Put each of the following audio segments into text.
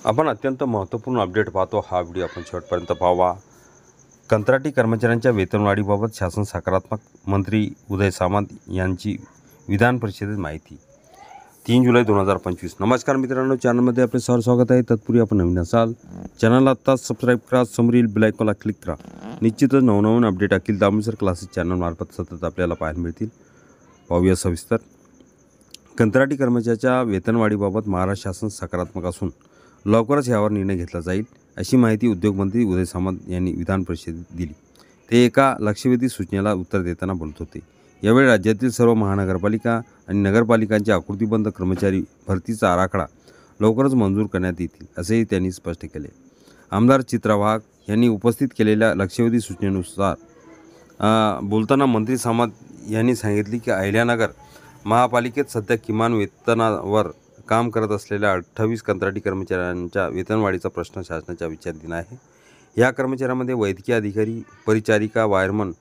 आपण अत्यंत महत्त्वपूर्ण अपडेट पाहतो। हा व्हिडिओ आपण शेवटपर्यंत पाहावा। कंत्राटी कर्मचाऱ्यांच्या वेतनवाढीबाबत शासन सकारात्मक। मंत्री उदय सामंत यांची विधान परिषदेत माहिती। 3 जुलै 2025। नमस्कार मित्रांनो, चॅनलमध्ये आपले सहर्ष स्वागत आहे। तत्पूर्वी आपण नवीन असाल चॅनलला आत्ताच सबस्क्राईब करा, समोरील बेल आयकॉनला क्लिक करा। निश्चितच नवनवीन अपडेट अखिल दामोदर क्लासेस चॅनलमार्फत सतत आपल्याला पाहायला मिळतील। पाहूया सविस्तर। कंत्राटी कर्मचाऱ्यांच्या वेतनवाढीबाबत महाराष्ट्र शासन सकारात्मक असून लवकरच यावर निर्णय घेतला जाईल, अशी माहिती उद्योगमंत्री उदय सामंत यांनी विधान परिषदेत दिली। ते एका लक्षवेधी सूचनेला उत्तर देताना बोलत होते। यावेळी राज्यातील सर्व महानगरपालिका आणि नगरपालिकांच्या आकृतीबंध कर्मचारी भरतीचा आराखडा लवकरच मंजूर करण्यात येतील, असेही त्यांनी स्पष्ट केले। आमदार चित्रा वाघ यांनी उपस्थित केलेल्या लक्षवेधी सूचनेनुसार बोलताना मंत्री सामंत यांनी सांगितले की अहिल्यानगर महापालिकेत सध्या किमान वेतनावर काम करत असलेल्या 28 कंत्राटी कर्मचाऱ्यांच्या वेतनवाढीचा प्रश्न शासनाच्या विचाराधीन आहे। या कर्मचाऱ्यांमध्ये वैद्यकीय अधिकारी, परिचारिका, वायरमन,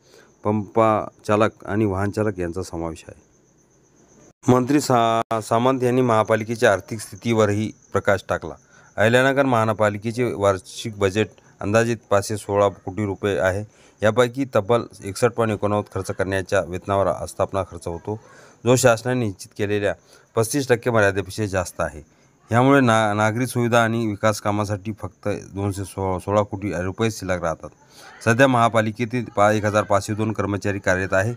पंपचालक आणि वाहनचालक यांचा समावेश आहे। मंत्री सामंत यांनी महापालिकेच्या आर्थिक स्थितीवरही प्रकाश टाकला। अहिल्यानगर महानगरपालिकेचे वार्षिक बजेट अंदाजित 516 कोटी रुपये आहे। यापैकी तब्बल 61.89 खर्च करण्याच्या वेतनावर आस्थापना खर्च होतो, जो शासनाने निश्चित केलेल्या 35% मर्यादेपेक्षा जास्त आहे। यामुळे नागरी सुविधा आणि विकास कामासाठी फक्त 216 कोटी रुपये शिल्लक राहतात। सध्या महापालिकेतील 1502 कर्मचारी कार्यरत आहेत।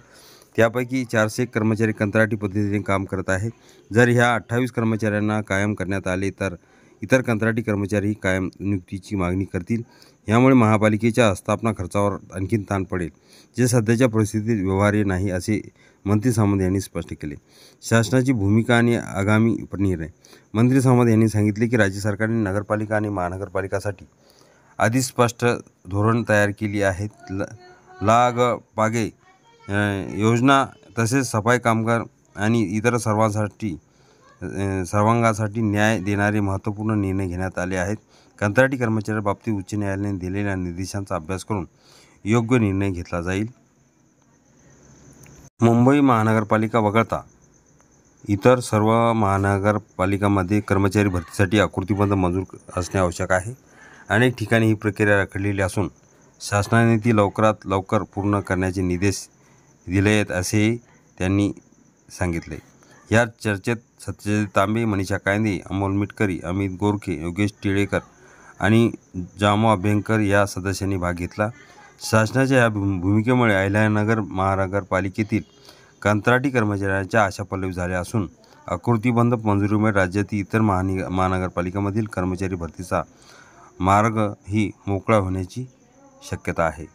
त्यापैकी 401 कर्मचारी कंत्राटी पद्धतीने काम करत आहेत। जर ह्या 28 कर्मचाऱ्यांना कायम करण्यात आले तर इतर कंत्राटी कर्मचारीही कायम नियुक्तीची मागणी करतील। यामुळे महापालिकेच्या आस्थापना खर्चावर आणखीन ताण पडेल, जे सध्याच्या परिस्थितीत व्यवहार्य नाही, असे मंत्री सामंत यांनी स्पष्ट केले। शासनाची भूमिका आणि आगामी निर्णय। मंत्री सामंत यांनी सांगितले की राज्य सरकारने नगरपालिका आणि महानगरपालिकासाठी आधीच स्पष्ट धोरण तयार केली आहेत। लागबागे योजना तसेच सफाई कामगार आणि इतर सर्वांगासाठी न्याय देणारे महत्त्वपूर्ण निर्णय घेण्यात आले आहेत। कंत्राटी कर्मचाऱ्यांबाबतीत उच्च न्यायालयाने दिलेल्या निर्देशांचा अभ्यास करून योग्य निर्णय घेतला जाईल। मुंबई महानगरपालिका वगळता इतर सर्व महानगरपालिकांमध्ये कर्मचारी भरतीसाठी आकृतीबंध मंजूर असणे आवश्यक आहे। अनेक ठिकाणी ही प्रक्रिया रखडलेली असून शासनाने ती लवकरात लवकर पूर्ण करण्याचे निर्देश दिले आहेत, असेही त्यांनी सांगितले। या चर्चेत सत्यजित तांबे, मनीषा कायंदे, अमोल मिटकरी, अमित गोरखे, योगेश टिळेकर आणि जामो अभ्यंकर या सदस्यांनी भाग घेतला। शासनाच्या या भूमिकेमुळे अहिल्यानगर महानगरपालिकेतील कंत्राटी कर्मचाऱ्यांच्या आशा पल्लवी झाल्या असून आकृतीबंध मंजुरीमुळे राज्यातील इतर महानगरपालिकांमधील कर्मचारी भरतीचा मार्गही मोकळा होण्याची शक्यता आहे।